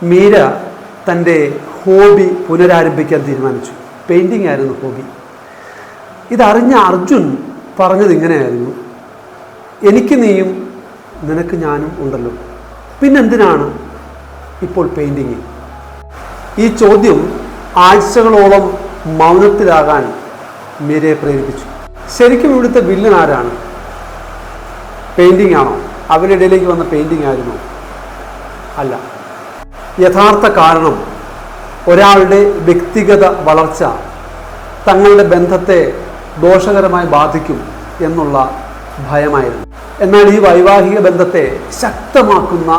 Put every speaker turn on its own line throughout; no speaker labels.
മീര തൻ്റെ ഹോബി പുനരാരംഭിക്കാൻ തീരുമാനിച്ചു. പെയിൻറ്റിംഗ് ആയിരുന്നു ഹോബി. ഇതറിഞ്ഞ അർജുൻ പറഞ്ഞത് ഇങ്ങനെയായിരുന്നു: എനിക്ക് നീയും നിനക്ക് ഞാനും ഉണ്ടല്ലോ, പിന്നെന്തിനാണ് ഇപ്പോൾ പെയിൻറ്റിങ്? ഈ ചോദ്യം ആഴ്ചകളോളം മൗനത്തിലാകാൻ മീരയെ പ്രേരിപ്പിച്ചു. ശരിക്കും ഇവിടുത്തെ വില്ലൻ ആരാണ്? പെയിൻറ്റിംഗ് ആണോ? അവരുടെ ഇടയിലേക്ക് വന്ന പെയിൻറ്റിംഗ് ആയിരുന്നോ? അല്ല. യഥാർത്ഥ കാരണം ഒരാളുടെ വ്യക്തിഗത വളർച്ച തങ്ങളുടെ ബന്ധത്തെ ദോഷകരമായി ബാധിക്കും എന്നുള്ള ഭയമായിരുന്നു. എന്നാൽ ഈ വൈവാഹിക ബന്ധത്തെ ശക്തമാക്കുന്ന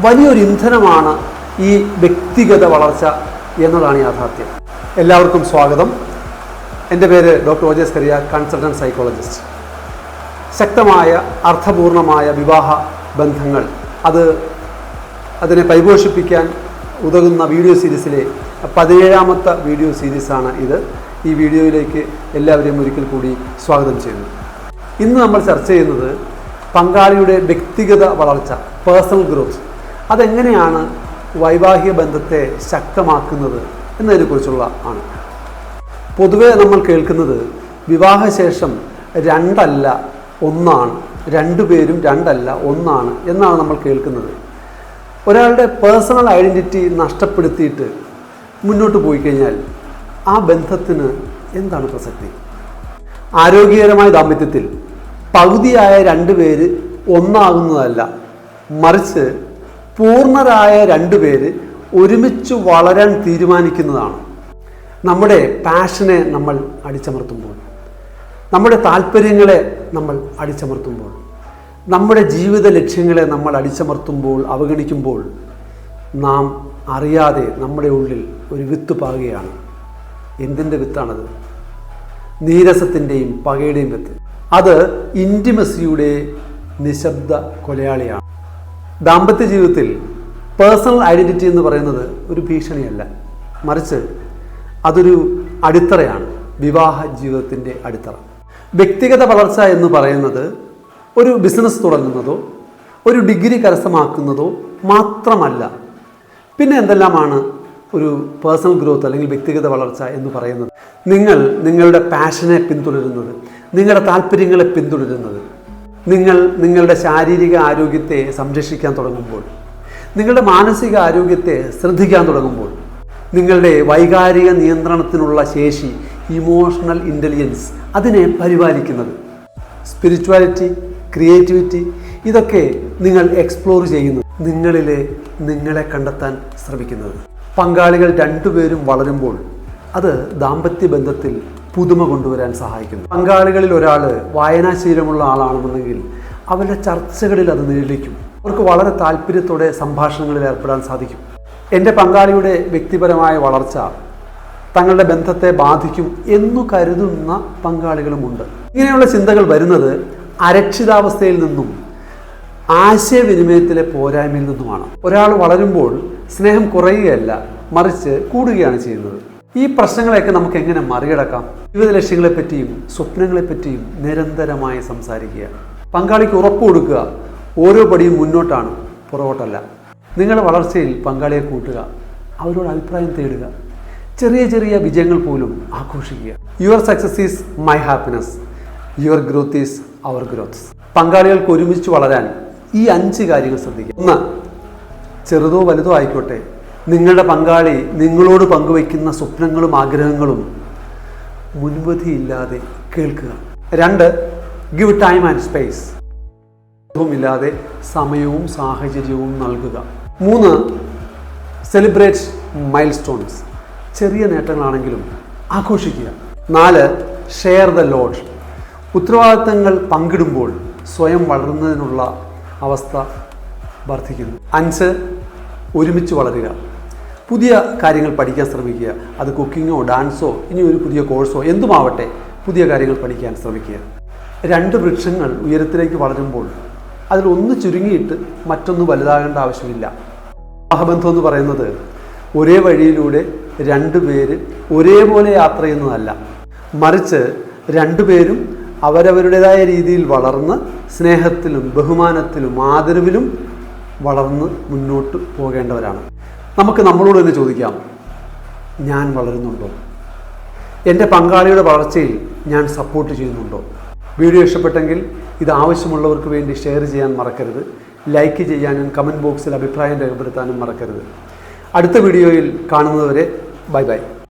വലിയൊരു ഇന്ധനമാണ് ഈ വ്യക്തിഗത വളർച്ച എന്നതാണ് യാഥാർത്ഥ്യം. എല്ലാവർക്കും സ്വാഗതം. എൻ്റെ പേര് doctor OJ Scaria, consultant psychologist. ശക്തമായ അർത്ഥപൂർണമായ വിവാഹ ബന്ധങ്ങൾ അതിനെ പരിപോഷിപ്പിക്കാൻ ഉതകുന്ന വീഡിയോ സീരീസിലെ 17ാമത്തെ വീഡിയോ സീരീസാണ് ഇത്. ഈ വീഡിയോയിലേക്ക് എല്ലാവരെയും ഒരിക്കൽ കൂടി സ്വാഗതം ചെയ്യുന്നു. ഇന്ന് നമ്മൾ ചർച്ച ചെയ്യുന്നത് പങ്കാളിയുടെ വ്യക്തിഗത വളർച്ച, പേഴ്സണൽ ഗ്രോത്ത്, അതെങ്ങനെയാണ് വൈവാഹിക ബന്ധത്തെ ശക്തമാക്കുന്നത് എന്നതിനെക്കുറിച്ചുള്ള ആണ്. പൊതുവെ നമ്മൾ കേൾക്കുന്നത് വിവാഹശേഷം രണ്ടല്ല ഒന്നാണ്, രണ്ടുപേരും രണ്ടല്ല ഒന്നാണ് എന്നാണ് നമ്മൾ കേൾക്കുന്നത്. ഒരാളുടെ പേഴ്സണൽ ഐഡൻറ്റിറ്റി നഷ്ടപ്പെടുത്തിയിട്ട് മുന്നോട്ട് പോയി കഴിഞ്ഞാൽ ആ ബന്ധത്തിന് എന്താണ് പ്രസക്തി? ആരോഗ്യകരമായ ദാമ്പത്യത്തിൽ പകുതിയായ രണ്ടുപേര് ഒന്നാകുന്നതല്ല, മറിച്ച് പൂർണ്ണരായ രണ്ടുപേര് ഒരുമിച്ച് വളരാൻ തീരുമാനിക്കുന്നതാണ്. നമ്മുടെ പാഷനെ നമ്മൾ അടിച്ചമർത്തുമ്പോൾ, നമ്മുടെ താല്പര്യങ്ങളെ നമ്മൾ അടിച്ചമർത്തുമ്പോൾ, നമ്മുടെ ജീവിത ലക്ഷ്യങ്ങളെ നമ്മൾ അടിച്ചമർത്തുമ്പോൾ, അവഗണിക്കുമ്പോൾ നാം അറിയാതെ നമ്മുടെ ഉള്ളിൽ ഒരു വിത്ത് പാകുകയാണ്. എന്തിൻ്റെ വിത്താണത്? നീരസത്തിൻ്റെയും പകയുടെയും വിത്ത്. അത് ഇൻറ്റിമസിയുടെ നിശബ്ദ കൊലയാളിയാണ്. ദാമ്പത്യ ജീവിതത്തിൽ പേഴ്സണൽ ഐഡൻറ്റിറ്റി എന്ന് പറയുന്നത് ഒരു ഭീഷണിയല്ല, മറിച്ച് അതൊരു അടിത്തറയാണ്, വിവാഹ ജീവിതത്തിൻ്റെ അടിത്തറ. വ്യക്തിഗത വളർച്ച എന്ന് പറയുന്നത് ഒരു ബിസിനസ് തുടങ്ങുന്നതോ ഒരു ഡിഗ്രി കരസ്ഥമാക്കുന്നതോ മാത്രമല്ല. പിന്നെ എന്തെല്ലാമാണ് ഒരു പേഴ്സണൽ ഗ്രോത്ത് അല്ലെങ്കിൽ വ്യക്തിഗത വളർച്ച എന്ന് പറയുന്നത്? നിങ്ങൾ നിങ്ങളുടെ പാഷനെ പിന്തുടരുന്നത്, നിങ്ങളുടെ താല്പര്യങ്ങളെ പിന്തുടരുന്നത്, നിങ്ങൾ നിങ്ങളുടെ ശാരീരിക ആരോഗ്യത്തെ സംരക്ഷിക്കാൻ തുടങ്ങുമ്പോൾ, നിങ്ങളുടെ മാനസിക ആരോഗ്യത്തെ ശ്രദ്ധിക്കാൻ തുടങ്ങുമ്പോൾ, നിങ്ങളുടെ വൈകാരിക നിയന്ത്രണത്തിനുള്ള ശേഷി, ഇമോഷണൽ ഇൻ്റലിജൻസ്, അതിനെ പരിപാലിക്കുന്നത്, സ്പിരിച്വാലിറ്റി, ക്രിയേറ്റിവിറ്റി, ഇതൊക്കെ നിങ്ങൾ എക്സ്പ്ലോർ ചെയ്യുന്നത്, നിങ്ങളിലെ നിങ്ങളെ കണ്ടെത്താൻ ശ്രമിക്കുന്നത്. പങ്കാളികൾ രണ്ടുപേരും വളരുമ്പോൾ അത് ദാമ്പത്യ ബന്ധത്തിൽ പുതുമ കൊണ്ടുവരാൻ സഹായിക്കുന്നു. പങ്കാളികളിൽ ഒരാൾ വായനാശീലമുള്ള ആളാണെന്നുണ്ടെങ്കിൽ അവരുടെ ചർച്ചകളിൽ അത് നിഴലിക്കും. അവർക്ക് വളരെ താല്പര്യത്തോടെ സംഭാഷണങ്ങളിൽ ഏർപ്പെടാൻ സാധിക്കും. എൻ്റെ പങ്കാളിയുടെ വ്യക്തിപരമായ വളർച്ച തങ്ങളുടെ ബന്ധത്തെ ബാധിക്കും എന്നു കരുതുന്ന പങ്കാളികളുമുണ്ട്. ഇങ്ങനെയുള്ള ചിന്തകൾ വരുന്നത് അരക്ഷിതാവസ്ഥയിൽ നിന്നും ആശയവിനിമയത്തിലെ പോരായ്മയിൽ നിന്നുമാണ്. ഒരാൾ വളരുമ്പോൾ സ്നേഹം കുറയുകയല്ല, മറിച്ച് കൂടുകയാണ് ചെയ്യുന്നത്. ഈ പ്രശ്നങ്ങളെയൊക്കെ നമുക്ക് എങ്ങനെ മറികടക്കാം? ജീവിത ലക്ഷ്യങ്ങളെപ്പറ്റിയും സ്വപ്നങ്ങളെപ്പറ്റിയും നിരന്തരമായി സംസാരിക്കുക. പങ്കാളിക്ക് ഉറപ്പ് കൊടുക്കുക, ഓരോ പടിയും മുന്നോട്ടാണ്, പുറകോട്ടല്ല. നിങ്ങളുടെ വളർച്ചയിൽ പങ്കാളിയെ കൂട്ടുക, അവരോട് അഭിപ്രായം തേടുക, ചെറിയ ചെറിയ വിജയങ്ങൾ പോലും ആഘോഷിക്കുക. Your success is my happiness, your growth is our growth. പങ്കാളികൾക്ക് ഒരുമിച്ച് വളരാൻ ഈ 5 കാര്യങ്ങൾ ശ്രദ്ധിക്കുക. 1, ചെറുതോ വലുതോ ആയിക്കോട്ടെ, നിങ്ങളുടെ പങ്കാളി നിങ്ങളോട് പങ്കുവയ്ക്കുന്ന സ്വപ്നങ്ങളും ആഗ്രഹങ്ങളും മുൻവിധിയില്ലാതെ കേൾക്കുക. 2, ഗിവ് ടൈം ആൻഡ് സ്പേസ്, ഇല്ലാതെ സമയവും സാഹചര്യവും നൽകുക. 3, സെലിബ്രേറ്റ് മൈൽ സ്റ്റോൺസ്, ചെറിയ നേട്ടങ്ങളാണെങ്കിലും ആഘോഷിക്കുക. 4, ഷെയർ ദ ലോഡ്, ഉത്തരവാദിത്തങ്ങൾ പങ്കിടുമ്പോൾ സ്വയം വളരുന്നതിനുള്ള അവസ്ഥ വർദ്ധിക്കുന്നു. 5, ഒരുമിച്ച് വളരുക, പുതിയ കാര്യങ്ങൾ പഠിക്കാൻ ശ്രമിക്കുക. അത് കുക്കിങ്ങോ ഡാൻസോ ഇനി ഒരു പുതിയ കോഴ്സോ എന്തുമാവട്ടെ, പുതിയ കാര്യങ്ങൾ പഠിക്കാൻ ശ്രമിക്കുക. 2 വൃക്ഷങ്ങൾ ഉയരത്തിലേക്ക് വളരുമ്പോൾ അതിലൊന്ന് ചുരുങ്ങിയിട്ട് മറ്റൊന്ന് വലുതാകേണ്ട ആവശ്യമില്ല. വിവാഹബന്ധം എന്ന് പറയുന്നത് ഒരേ വഴിയിലൂടെ 2 പേര് ഒരേപോലെ യാത്ര ചെയ്യുന്നതല്ല, മറിച്ച് 2 പേരും അവരവരുടേതായ രീതിയിൽ വളർന്ന് സ്നേഹത്തിലും ബഹുമാനത്തിലും ആദരവിലും വളർന്ന് മുന്നോട്ട് പോകേണ്ടവരാണ്. നമുക്ക് നമ്മളോട് തന്നെ ചോദിക്കാം, ഞാൻ വളരുന്നുണ്ടോ? എൻ്റെ പങ്കാളിയുടെ വളർച്ചയിൽ ഞാൻ സപ്പോർട്ട് ചെയ്യുന്നുണ്ടോ? വീഡിയോ ഇഷ്ടപ്പെട്ടെങ്കിൽ ഇത് ആവശ്യമുള്ളവർക്ക് വേണ്ടി ഷെയർ ചെയ്യാൻ മറക്കരുത്. ലൈക്ക് ചെയ്യാനും കമൻറ്റ് ബോക്സിൽ അഭിപ്രായം രേഖപ്പെടുത്താനും മറക്കരുത്. അടുത്ത വീഡിയോയിൽ കാണുന്നതുവരെ ബൈ ബൈ.